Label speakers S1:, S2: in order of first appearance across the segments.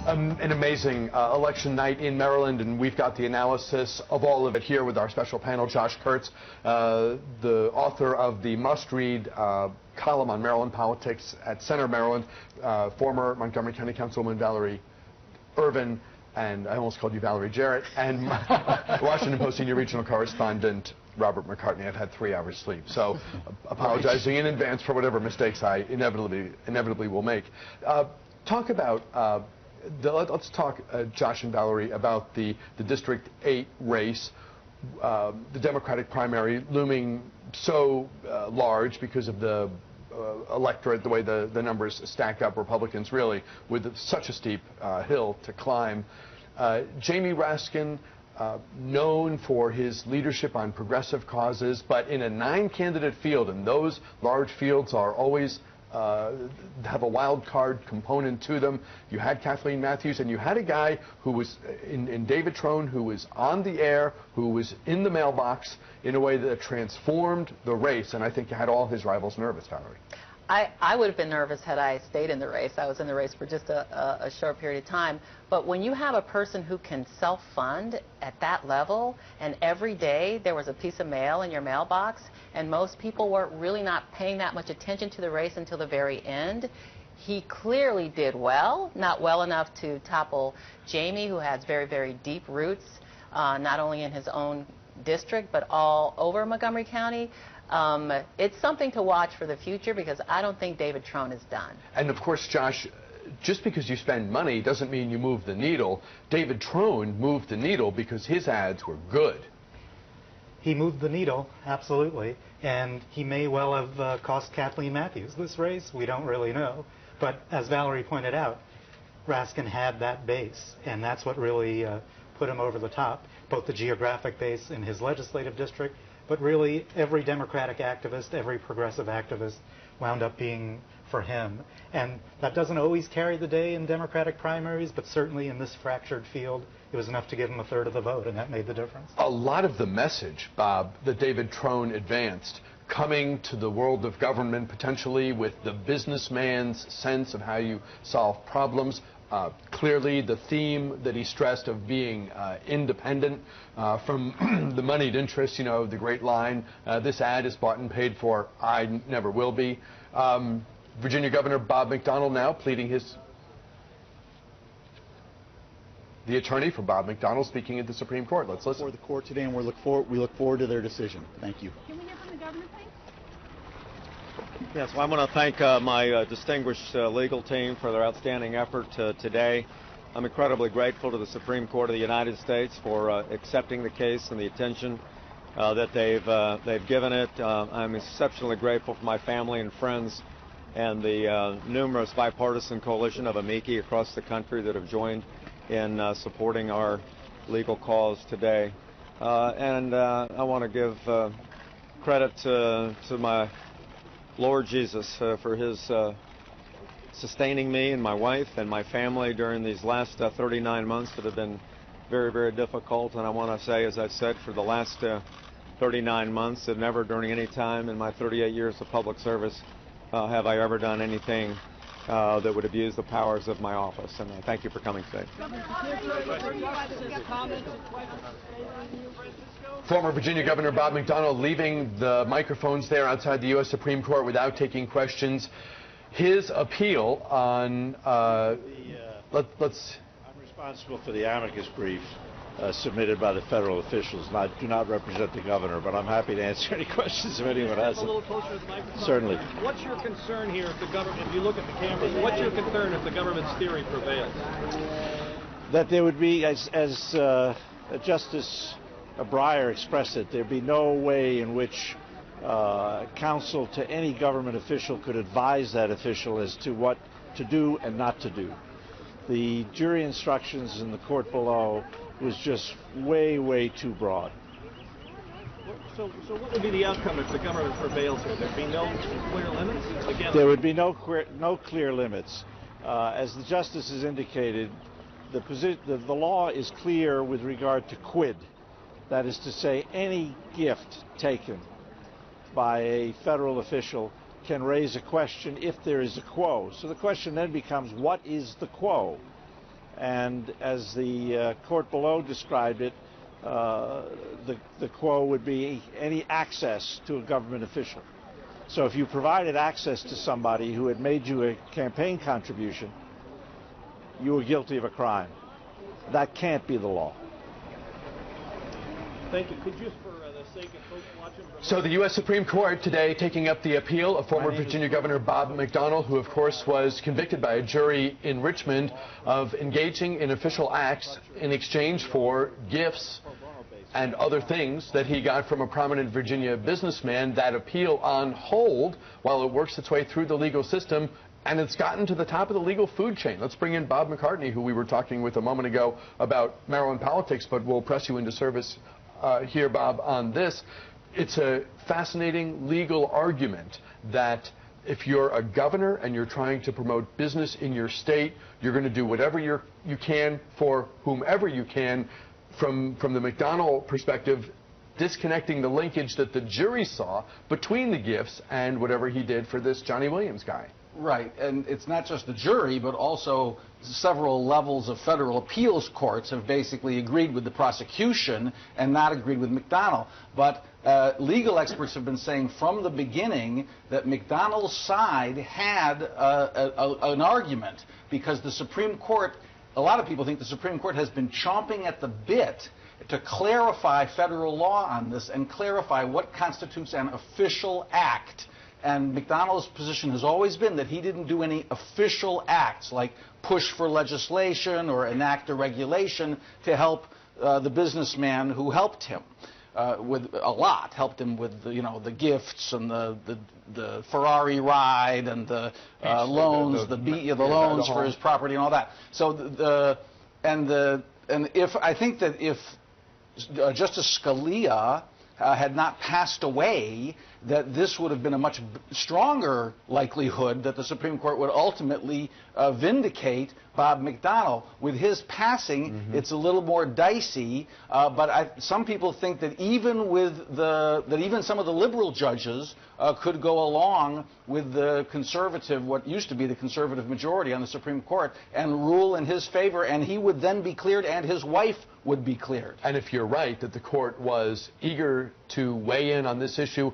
S1: An amazing election night in Maryland, and we've got the analysis of all of it here with our special panel, Josh Kurtz, the author of the must-read column on Maryland politics at Center Maryland, former Montgomery County Councilwoman Valerie Irvin, and I almost called you Valerie Jarrett, and Washington Post senior regional correspondent Robert McCartney. I've had 3 hours sleep, so apologizing in advance for whatever mistakes I inevitably will make. Talk about let's talk, Josh and Valerie, about the District 8 race, the Democratic primary looming so large because of the electorate, the way the numbers stack up. Republicans really with such a steep hill to climb. Jamie Raskin, known for his leadership on progressive causes, but in a 9-candidate field, and those large fields are always have a wild card component to them. You had Kathleen Matthews, and you had a guy who was in David Trone, who was on the air, who was in the mailbox in a way that transformed the race, and I think you had all his rivals nervous, Valerie.
S2: I would have been nervous had I stayed in the race. I was in the race for just a short period of time. But when you have a person who can self-fund at that level, and every day there was a piece of mail in your mailbox, and most people were really not paying that much attention to the race until the very end, he clearly did well, not well enough to topple Jamie, who has very, very deep roots, not only in his own district, but all over Montgomery County. It's something to watch for the future, because I don't think David Trone is done.
S1: And of course, Josh, just because you spend money doesn't mean you move the needle. David Trone moved the needle because his ads were good.
S3: He moved the needle, absolutely, and he may well have cost Kathleen Matthews this race. We don't really know. But as Valerie pointed out, Raskin had that base, and that's what really put him over the top, both the geographic base in his legislative district, but really every Democratic activist, every progressive activist wound up being for him. And that doesn't always carry the day in Democratic primaries, but certainly in this fractured field, it was enough to give him 1/3 of the vote, and that made the difference.
S1: A lot of the message, Bob, that David Trone advanced, coming to the world of government potentially with the businessman's sense of how you solve problems, clearly the theme that he stressed of being independent from the moneyed interests, you know, the great line, this ad is bought and paid for, I never will be. Virginia Governor Bob McDonnell now pleading the attorney for Bob McDonnell speaking at the Supreme Court. Let's listen.
S4: For the court today, and we look forward to their decision. Thank you.
S5: Can we hear from the governor, please?
S6: Yes, well, I want to thank my distinguished legal team for their outstanding effort today. I'm incredibly grateful to the Supreme Court of the United States for accepting the case and the attention that they've given it. I'm exceptionally grateful for my family and friends and the numerous bipartisan coalition of amici across the country that have joined in supporting our legal cause today. And I want to give credit to my Lord Jesus for his sustaining me and my wife and my family during these last 39 months that have been very, very difficult. And I want to say, as I've said, for the last 39 months, that never during any time in my 38 years of public service have I ever done anything that would abuse the powers of my office. And thank you for coming today.
S1: Former Virginia Governor Bob McDonnell leaving the microphones there outside the U.S. Supreme Court without taking questions. His appeal on let's.
S7: I'm responsible for the amicus brief submitted by the federal officials, and I do not represent the governor, but I'm happy to answer any questions if anyone has them.
S5: A little closer to the microphone.
S7: Certainly.
S5: What's your concern here if the government, if you look at the cameras, what's your concern if the government's theory prevails?
S7: That there would be, as Justice Breyer expressed it, there'd be no way in which counsel to any government official could advise that official as to what to do and not to do. The jury instructions in the court below was just way, way too broad.
S5: So what would be the outcome if the government prevails here? There'd be no clear limits? Again,
S7: there would be no clear limits. As the justices indicated, the law is clear with regard to quid. That is to say, any gift taken by a federal official can raise a question if there is a quo. So the question then becomes, what is the quo? And as the court below described it, the quo would be any access to a government official. So if you provided access to somebody who had made you a campaign contribution, you were guilty of a crime. That can't be the law.
S5: Thank you. Could you, for the sake of folks watching...
S1: So the U.S. Supreme Court today taking up the appeal of former Virginia Governor Bob McDonnell, who of course was convicted by a jury in Richmond of engaging in official acts in exchange for gifts and other things that he got from a prominent Virginia businessman. That appeal on hold while it works its way through the legal system, and it's gotten to the top of the legal food chain. Let's bring in Bob McCartney, who we were talking with a moment ago about Maryland politics, but we'll press you into service here, Bob, on this. It's a fascinating legal argument that if you're a governor and you're trying to promote business in your state, you're going to do whatever you can for whomever you can. From the McDonnell perspective, disconnecting the linkage that the jury saw between the gifts and whatever he did for this Johnny Williams guy.
S8: Right, and it's not just the jury, but also several levels of federal appeals courts have basically agreed with the prosecution and not agreed with McDonnell. But legal experts have been saying from the beginning that McDonnell's side had an argument, because the Supreme Court, a lot of people think the Supreme Court has been chomping at the bit to clarify federal law on this and clarify what constitutes an official act. And McDonnell's position has always been that he didn't do any official acts like push for legislation or enact a regulation to help the businessman who helped him with a lot, helped him with the gifts and the Ferrari ride and the loans, the loans for his property and all that. So I think that if Justice Scalia had not passed away, that this would have been a much stronger likelihood that the Supreme Court would ultimately vindicate Bob McDonnell. With his passing, it's a little more dicey, but some people think that even some of the liberal judges could go along with the conservative, what used to be the conservative majority on the Supreme Court, and rule in his favor, and he would then be cleared and his wife would be cleared.
S1: And if you're right that the court was eager to weigh in on this issue,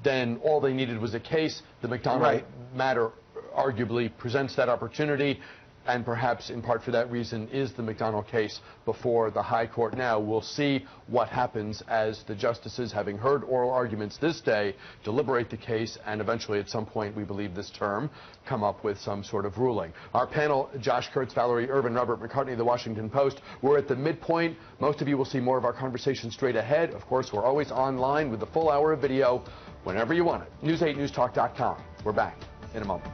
S1: then all they needed was a case. The McDonnell matter arguably presents that opportunity, and perhaps in part for that reason is the McDonnell case before the High Court now. We'll see what happens as the justices, having heard oral arguments this day, deliberate the case and eventually at some point, we believe this term, come up with some sort of ruling. Our panel, Josh Kurtz, Valerie Irvin, Robert McCartney, The Washington Post. We're at the midpoint. Most of you will see more of our conversation straight ahead. Of course, we're always online with the full hour of video whenever you want it. News8newstalk.com. We're back in a moment.